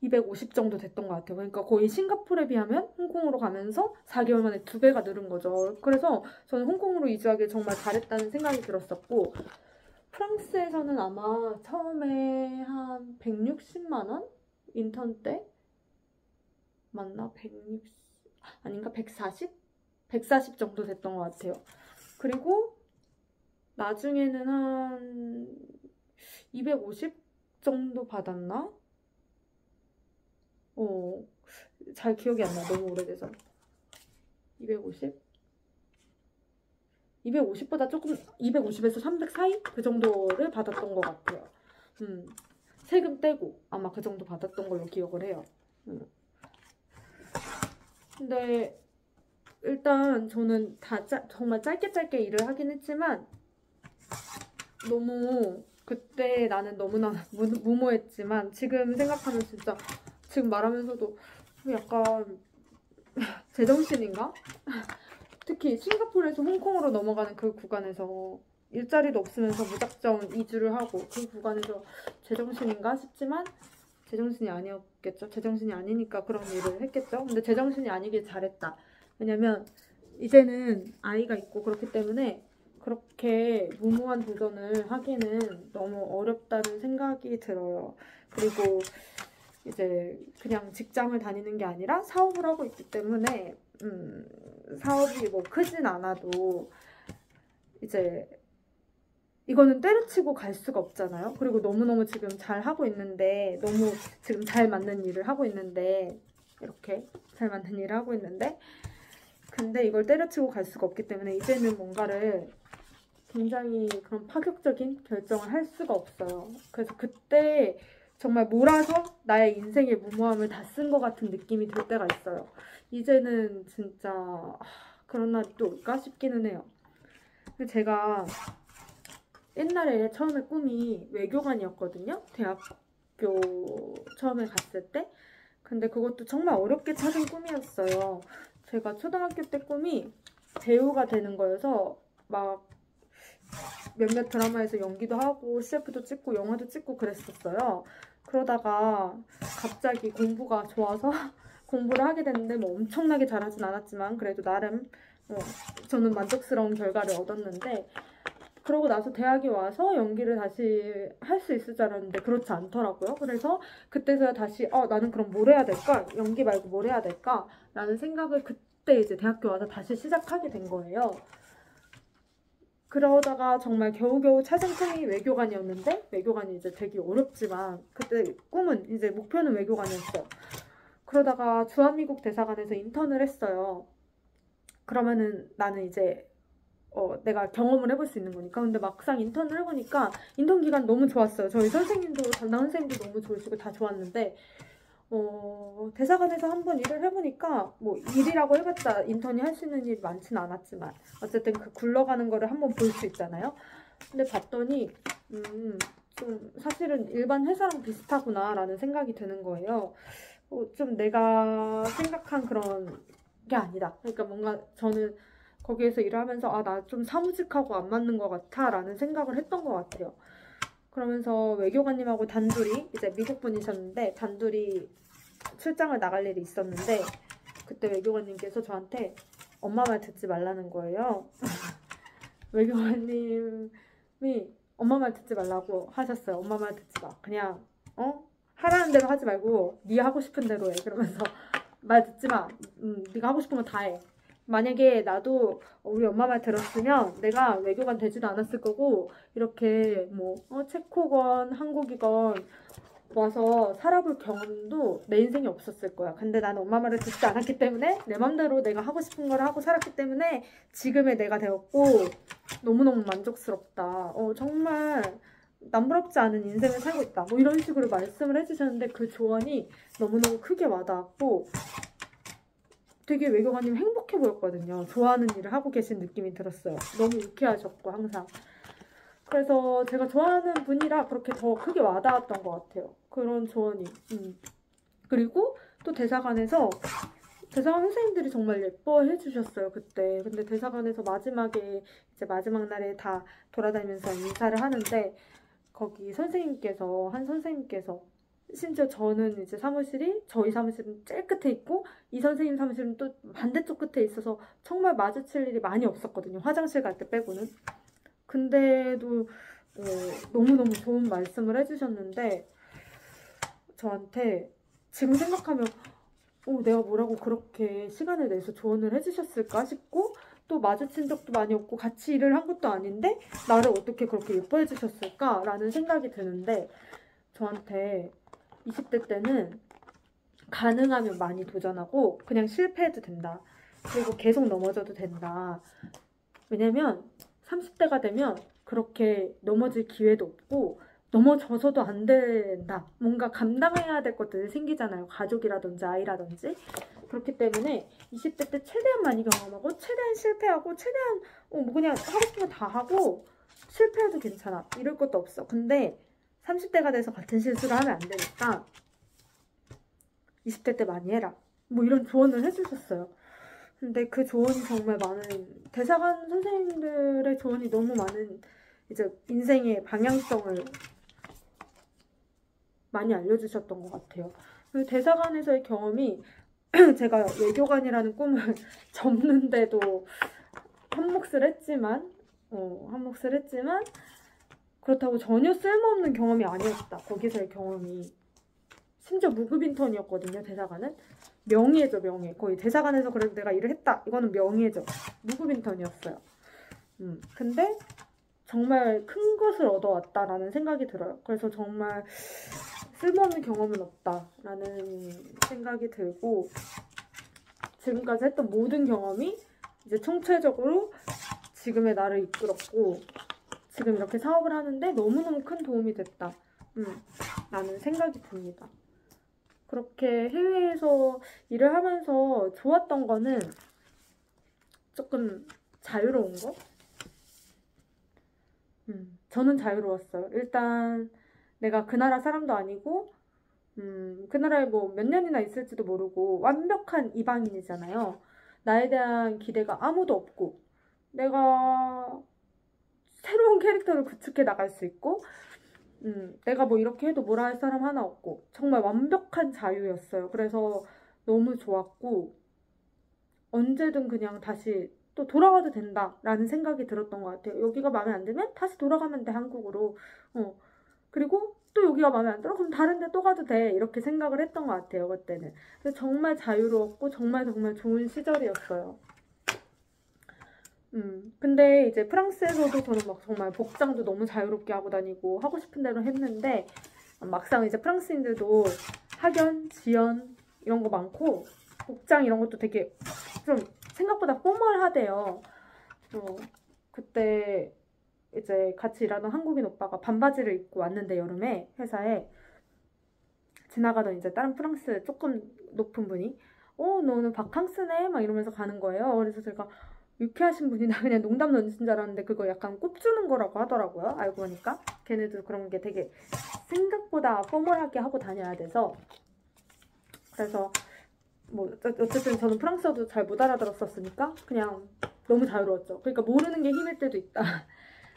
250 정도 됐던 것 같아요. 그러니까 거의 싱가포르에 비하면 홍콩으로 가면서 4개월 만에 2배가 늘은 거죠. 그래서 저는 홍콩으로 이주하길 정말 잘했다는 생각이 들었었고 프랑스에서는 아마 처음에 한 160만 원? 인턴 때? 맞나? 160 아닌가? 140? 140 정도 됐던 것 같아요. 그리고 나중에는 한 250 정도 받았나? 잘 기억이 안 나. 너무 오래돼서. 250? 250보다 조금 250에서 300 사이? 그 정도를 받았던 것 같아요. 세금 떼고 아마 그 정도 받았던 걸로 기억을 해요. 근데 일단 저는 정말 짧게 일을 하긴 했지만 너무 그때 나는 너무나 무모했지만 지금 생각하면 진짜 지금 말하면서도 약간 제정신인가? 특히 싱가포르에서 홍콩으로 넘어가는 그 구간에서 일자리도 없으면서 무작정 이주를 하고 그 구간에서 제정신인가 싶지만 제정신이 아니었겠죠. 제정신이 아니니까 그런 일을 했겠죠. 근데 제정신이 아니길 잘했다. 왜냐면 이제는 아이가 있고 그렇기 때문에 그렇게 무모한 도전을 하기는 너무 어렵다는 생각이 들어요. 그리고 이제 그냥 직장을 다니는 게 아니라 사업을 하고 있기 때문에 사업이 뭐 크진 않아도 이제 이거는 때려치고 갈 수가 없잖아요. 그리고 너무너무 지금 잘 하고 있는데, 너무 지금 잘 맞는 일을 하고 있는데, 이렇게 잘 맞는 일을 하고 있는데, 근데 이걸 때려치고 갈 수가 없기 때문에 이제는 뭔가를 굉장히 그런 파격적인 결정을 할 수가 없어요. 그래서 그때 정말 몰아서 나의 인생의 무모함을 다 쓴 것 같은 느낌이 들 때가 있어요. 이제는 진짜 그런 날이 또 올까 싶기는 해요. 제가 옛날에 처음에 꿈이 외교관이었거든요. 대학교 처음에 갔을 때. 근데 그것도 정말 어렵게 찾은 꿈이었어요. 제가 초등학교 때 꿈이 배우가 되는 거여서 막 몇몇 드라마에서 연기도 하고 CF도 찍고 영화도 찍고 그랬었어요. 그러다가 갑자기 공부가 좋아서 공부를 하게 됐는데 뭐 엄청나게 잘하진 않았지만 그래도 나름 저는 만족스러운 결과를 얻었는데, 그러고 나서 대학에 와서 연기를 다시 할 수 있을 줄 알았는데 그렇지 않더라고요. 그래서 그때서야 다시 나는 그럼 뭘 해야 될까? 연기 말고 뭘 해야 될까? 라는 생각을 그때 이제 대학교 와서 다시 시작하게 된 거예요. 그러다가 정말 겨우겨우 찾은 꿈이 외교관이었는데, 외교관이 이제 되게 어렵지만 그때 꿈은 이제 목표는 외교관이었어요. 그러다가 주한미국 대사관에서 인턴을 했어요. 그러면은 나는 이제 내가 경험을 해볼 수 있는 거니까. 근데 막상 인턴을 해보니까 인턴 기간 너무 좋았어요. 저희 선생님도, 담당 선생님도 너무 좋으시고 다 좋았는데, 대사관에서 한번 일을 해보니까 뭐 일이라고 해봤자 인턴이 할 수 있는 일이 많지는 않았지만 어쨌든 그 굴러가는 거를 한번 볼 수 있잖아요. 근데 봤더니 좀 사실은 일반 회사랑 비슷하구나 라는 생각이 드는 거예요. 좀 내가 생각한 그런 게 아니다. 그러니까 뭔가 저는 거기에서 일을 하면서 나 좀 사무직하고 안 맞는 것 같아 라는 생각을 했던 것 같아요. 그러면서 외교관님하고 단둘이, 이제 미국 분이셨는데 단둘이 출장을 나갈 일이 있었는데, 그때 외교관님께서 저한테 엄마 말 듣지 말라는 거예요. 외교관님이 엄마 말 듣지 말라고 하셨어요. 엄마 말 듣지 마. 그냥 하라는 대로 하지 말고 네 하고 싶은 대로 해. 그러면서 말 듣지 마. 네가 하고 싶은 거 다 해. 만약에 나도 우리 엄마 말 들었으면 내가 외교관 되지도 않았을 거고, 이렇게 뭐 체코건 한국이건 와서 살아볼 경험도 내 인생에 없었을 거야. 근데 나는 엄마 말을 듣지 않았기 때문에 내 맘대로 내가 하고 싶은 걸 하고 살았기 때문에 지금의 내가 되었고 너무너무 만족스럽다. 정말 남부럽지 않은 인생을 살고 있다. 뭐 이런 식으로 말씀을 해주셨는데 그 조언이 너무너무 크게 와닿았고 되게 외교관님 행복해 보였거든요. 좋아하는 일을 하고 계신 느낌이 들었어요. 너무 유쾌하셨고 항상. 그래서 제가 좋아하는 분이라 그렇게 더 크게 와닿았던 것 같아요. 그런 조언이. 그리고 또 대사관에서 대사관 선생님들이 정말 예뻐해 주셨어요, 그때. 근데 대사관에서 마지막에 이제 마지막 날에 다 돌아다니면서 인사를 하는데 거기 한 선생님께서 심지어 저는 이제 저희 사무실은 제일 끝에 있고 이 선생님 사무실은 또 반대쪽 끝에 있어서 정말 마주칠 일이 많이 없었거든요. 화장실 갈 때 빼고는. 근데도 너무너무 좋은 말씀을 해주셨는데 저한테 지금 생각하면 내가 뭐라고 그렇게 시간을 내서 조언을 해주셨을까 싶고, 또 마주친 적도 많이 없고 같이 일을 한 것도 아닌데 나를 어떻게 그렇게 예뻐해 주셨을까 라는 생각이 드는데, 저한테 20대 때는 가능하면 많이 도전하고 그냥 실패해도 된다. 그리고 계속 넘어져도 된다. 왜냐면 30대가 되면 그렇게 넘어질 기회도 없고 넘어져서도 안 된다. 뭔가 감당해야 될 것들이 생기잖아요. 가족이라든지 아이라든지. 그렇기 때문에 20대 때 최대한 많이 경험하고 최대한 실패하고 최대한 뭐 그냥 하고 싶은 거 다 하고 실패해도 괜찮아. 이럴 것도 없어. 근데 30대가 돼서 같은 실수를 하면 안 되니까 20대 때 많이 해라. 뭐 이런 조언을 해주셨어요. 근데 그 조언이 정말 대사관 선생님들의 조언이 너무 많은 이제 인생의 방향성을 많이 알려주셨던 것 같아요. 대사관에서의 경험이 제가 외교관이라는 꿈을 접는데도 한몫을 했지만 그렇다고 전혀 쓸모없는 경험이 아니었다. 거기서의 경험이. 심지어 무급 인턴이었거든요. 대사관은. 명예죠, 명예. 거의 대사관에서 그래도 내가 일을 했다. 이거는 명예죠. 무급 인턴이었어요. 근데 정말 큰 것을 얻어왔다라는 생각이 들어요. 그래서 정말 쓸모없는 경험은 없다라는 생각이 들고, 지금까지 했던 모든 경험이 이제 총체적으로 지금의 나를 이끌었고, 지금 이렇게 사업을 하는데 너무너무 큰 도움이 됐다 라는 생각이 듭니다. 그렇게 해외에서 일을 하면서 좋았던 거는 조금 자유로운 거? 저는 자유로웠어요. 일단 내가 그 나라 사람도 아니고 그 나라에 뭐 몇 년이나 있을지도 모르고 완벽한 이방인이잖아요. 나에 대한 기대가 아무도 없고 내가 새로운 캐릭터를 구축해 나갈 수 있고 내가 뭐 이렇게 해도 뭐라 할 사람 하나 없고 정말 완벽한 자유였어요. 그래서 너무 좋았고 언제든 그냥 다시 또 돌아가도 된다라는 생각이 들었던 것 같아요. 여기가 마음에 안 들면 다시 돌아가면 돼, 한국으로. 그리고 또 여기가 마음에 안 들어? 그럼 다른 데 또 가도 돼. 이렇게 생각을 했던 것 같아요, 그때는. 그래서 정말 자유로웠고 정말 정말 좋은 시절이었어요. 근데 이제 프랑스에서도 저는 막 정말 복장도 너무 자유롭게 하고 다니고 하고 싶은 대로 했는데 막상 이제 프랑스인들도 학연, 지연 이런 거 많고 복장 이런 것도 되게 좀 생각보다 포멀하대요. 그때 이제 같이 일하던 한국인 오빠가 반바지를 입고 왔는데 여름에 회사에 지나가던 이제 다른 프랑스 조금 높은 분이 너 오늘 바캉스네? 막 이러면서 가는 거예요. 그래서 제가 유쾌하신 분이 나 그냥 농담 던진 줄 알았는데 그거 약간 꼽주는 거라고 하더라고요. 알고 보니까 걔네도 그런 게 되게 생각보다 포멀하게 하고 다녀야 돼서. 그래서 뭐 어쨌든 저는 프랑스어도 잘 못 알아들었었으니까 그냥 너무 자유로웠죠. 그러니까 모르는 게 힘일 때도 있다.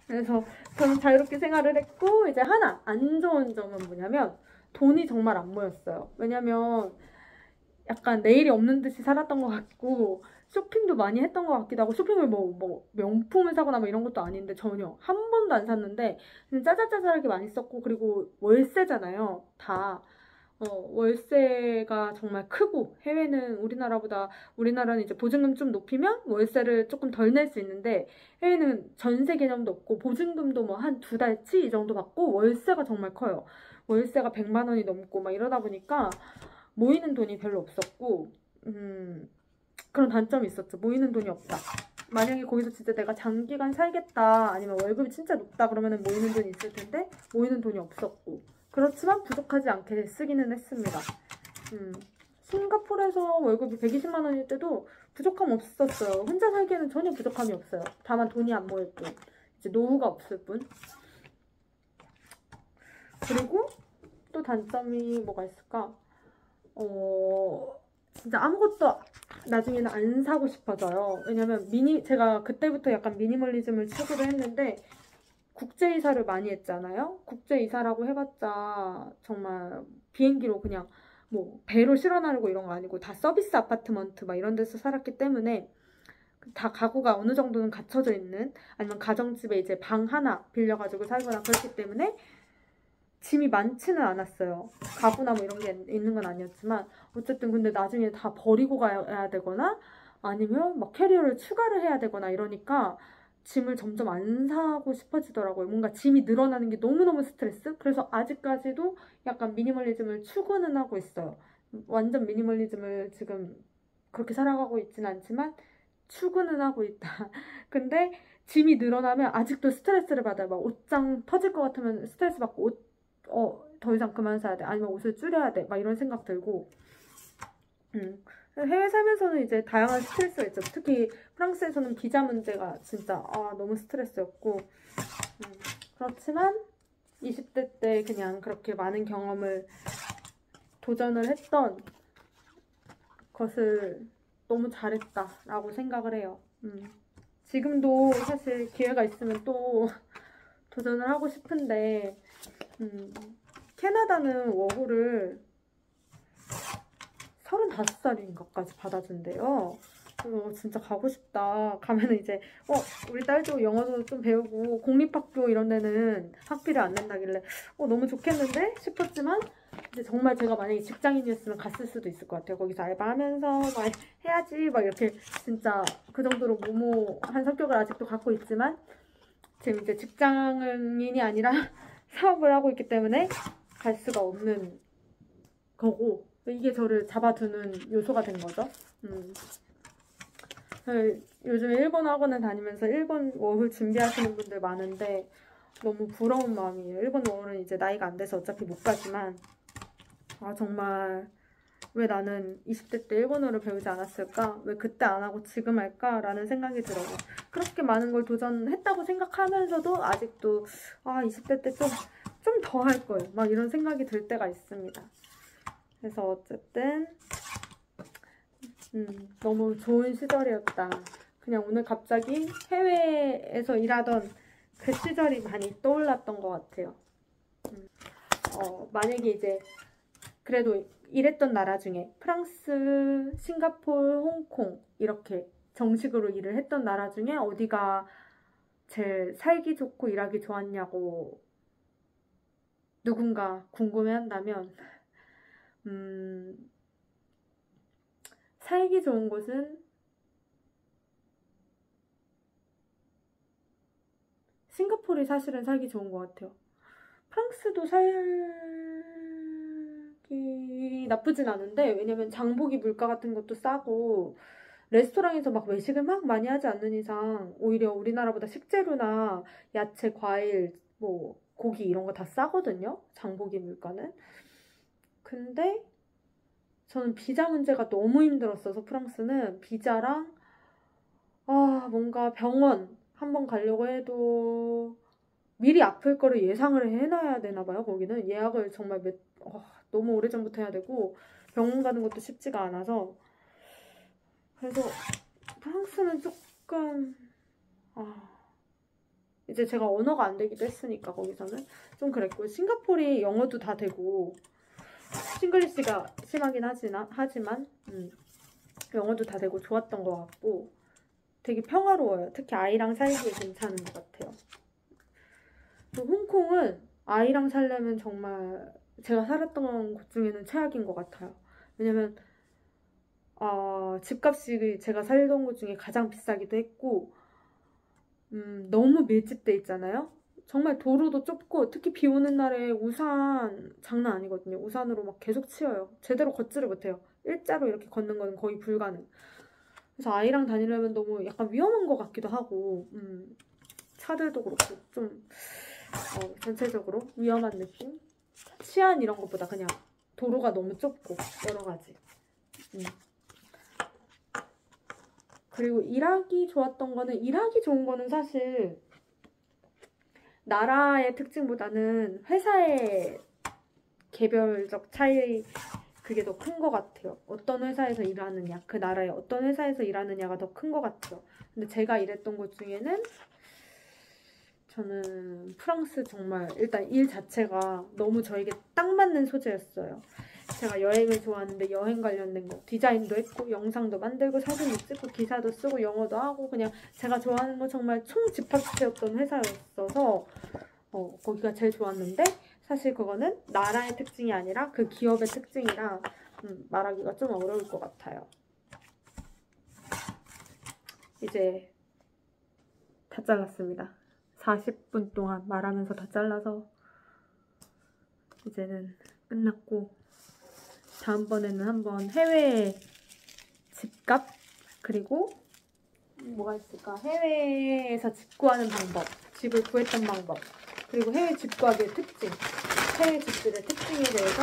그래서 저는 자유롭게 생활을 했고 이제 하나 안 좋은 점은 뭐냐면 돈이 정말 안 모였어요. 왜냐면 약간 내일이 없는 듯이 살았던 것 같고 쇼핑도 많이 했던 것 같기도 하고 쇼핑을 뭐 명품을 사거나 뭐 이런 것도 아닌데 전혀 한 번도 안 샀는데 그냥 짜잘짜잘하게 많이 썼고 그리고 월세잖아요. 다 월세가 정말 크고 해외는 우리나라는 이제 보증금 좀 높이면 월세를 조금 덜 낼 수 있는데 해외는 전세 개념도 없고 보증금도 뭐 한 2달치 이 정도 받고 월세가 정말 커요. 월세가 100만 원이 넘고 막 이러다 보니까 모이는 돈이 별로 없었고 그런 단점이 있었죠. 모이는 돈이 없다. 만약에 거기서 진짜 내가 장기간 살겠다 아니면 월급이 진짜 높다 그러면은 모이는 돈이 있을 텐데 모이는 돈이 없었고 그렇지만 부족하지 않게 쓰기는 했습니다. 싱가포르에서 월급이 120만 원일 때도 부족함 없었어요. 혼자 살기에는 전혀 부족함이 없어요. 다만 돈이 안 모일 뿐. 이제 노후가 없을 뿐. 그리고 또 단점이 뭐가 있을까? 진짜 아무것도 나중에는 안 사고 싶어져요. 왜냐면 제가 그때부터 약간 미니멀리즘을 추구를 했는데 국제이사를 많이 했잖아요. 국제이사라고 해봤자 정말 비행기로 그냥 뭐 배로 실어 나르고 이런 거 아니고 다 서비스 아파트먼트 막 이런 데서 살았기 때문에 다 가구가 어느 정도는 갖춰져 있는 아니면 가정집에 이제 방 하나 빌려가지고 살거나 그렇기 때문에 짐이 많지는 않았어요. 가구나 뭐 이런 게 있는 건 아니었지만 어쨌든 근데 나중에 다 버리고 가야 되거나 아니면 막 캐리어를 추가를 해야 되거나 이러니까 짐을 점점 안 사고 싶어지더라고요. 뭔가 짐이 늘어나는 게 너무너무 스트레스? 그래서 아직까지도 약간 미니멀리즘을 추구는 하고 있어요. 완전 미니멀리즘을 지금 그렇게 살아가고 있진 않지만 추구는 하고 있다. 근데 짐이 늘어나면 아직도 스트레스를 받아요. 막 옷장 터질 것 같으면 스트레스 받고 더 이상 그만 사야 돼. 아니면 옷을 줄여야 돼. 막 이런 생각 들고. 해외 살면서는 이제 다양한 스트레스가 있죠. 특히 프랑스에서는 비자 문제가 진짜 너무 스트레스였고 그렇지만 20대 때 그냥 그렇게 많은 경험을 도전을 했던 것을 너무 잘했다라고 생각을 해요. 지금도 사실 기회가 있으면 또 도전을 하고 싶은데 캐나다는 워홀을 35살인가까지 받아준대요. 그래서 진짜 가고 싶다. 가면은 이제 우리 딸도 영어도 좀 배우고 공립학교 이런 데는 학비를 안 낸다길래 너무 좋겠는데 싶었지만 이제 정말 제가 만약에 직장인이었으면 갔을 수도 있을 것 같아요. 거기서 알바하면서 막 해야지 막 이렇게 진짜 그 정도로 무모한 성격을 아직도 갖고 있지만 지금 이제 직장인이 아니라 사업을 하고 있기 때문에 갈 수가 없는 거고, 이게 저를 잡아두는 요소가 된 거죠. 요즘 일본 학원을 다니면서 일본 워홀 준비하시는 분들 많은데 너무 부러운 마음이에요. 일본 워홀은 이제 나이가 안 돼서 어차피 못 가지만, 아 정말 왜 나는 20대 때 일본어를 배우지 않았을까? 왜 그때 안 하고 지금 할까? 라는 생각이 들어요. 그렇게 많은 걸 도전했다고 생각하면서도 아직도 20대 때 좀 더 할 걸, 막 이런 생각이 들 때가 있습니다. 그래서 어쨌든 너무 좋은 시절이었다. 그냥 오늘 갑자기 해외에서 일하던 그 시절이 많이 떠올랐던 것 같아요. 만약에 이제 그래도 일했던 나라 중에 프랑스, 싱가포르, 홍콩 이렇게 정식으로 일을 했던 나라 중에 어디가 제일 살기 좋고 일하기 좋았냐고 누군가 궁금해한다면 살기 좋은 곳은 싱가포르이 사실은 살기 좋은 것 같아요. 프랑스도 살기 나쁘진 않은데, 왜냐면 장보기 물가 같은 것도 싸고 레스토랑에서 막 외식을 막 많이 하지 않는 이상 오히려 우리나라보다 식재료나 야채, 과일, 뭐 고기 이런 거 다 싸거든요, 장보기 물가는. 근데 저는 비자 문제가 너무 힘들었어서 프랑스는 비자랑 뭔가 병원 한번 가려고 해도 미리 아플 거를 예상을 해놔야 되나 봐요. 거기는 예약을 정말 너무 오래전부터 해야 되고 병원 가는 것도 쉽지가 않아서, 그래서 프랑스는 조금 이제 제가 언어가 안 되기도 했으니까 거기서는 좀 그랬고, 싱가포르이 영어도 다 되고 싱글리시가 심하긴 하지만 영어도 다 되고 좋았던 것 같고 되게 평화로워요. 특히 아이랑 살기에 괜찮은 것 같아요. 홍콩은 아이랑 살려면 정말 제가 살았던 곳 중에는 최악인 것 같아요. 왜냐면 집값이 제가 살던 곳 중에 가장 비싸기도 했고, 너무 밀집돼 있잖아요. 정말 도로도 좁고, 특히 비 오는 날에 우산 장난 아니거든요. 우산으로 막 계속 치여요. 제대로 걷지를 못해요. 일자로 이렇게 걷는 건 거의 불가능. 그래서 아이랑 다니려면 너무 약간 위험한 것 같기도 하고, 차들도 그렇고 좀 전체적으로 위험한 느낌? 치안 이런 것보다 그냥 도로가 너무 좁고 여러 가지. 그리고 일하기 좋았던 거는, 일하기 좋은 거는 사실 나라의 특징보다는 회사의 개별적 차이, 그게 더 큰 것 같아요. 어떤 회사에서 일하느냐, 그 나라의 어떤 회사에서 일하느냐가 더 큰 것 같아요. 근데 제가 일했던 곳 중에는 저는 프랑스 정말 일단 일 자체가 너무 저에게 딱 맞는 소재였어요. 제가 여행을 좋아하는데 여행 관련된 거 디자인도 했고 영상도 만들고 사진도 찍고 기사도 쓰고 영어도 하고, 그냥 제가 좋아하는 거 정말 총집합체였던 회사였어서 거기가 제일 좋았는데, 사실 그거는 나라의 특징이 아니라 그 기업의 특징이라 말하기가 좀 어려울 것 같아요. 이제 다 잘랐습니다. 40분 동안 말하면서 다 잘라서 이제는 끝났고, 다음번에는 한번 해외 집값, 그리고 뭐가 있을까? 해외에서 집 구하는 방법, 집을 구했던 방법, 그리고 해외 집 구하기의 특징, 해외 집들의 특징에 대해서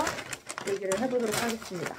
얘기를 해보도록 하겠습니다.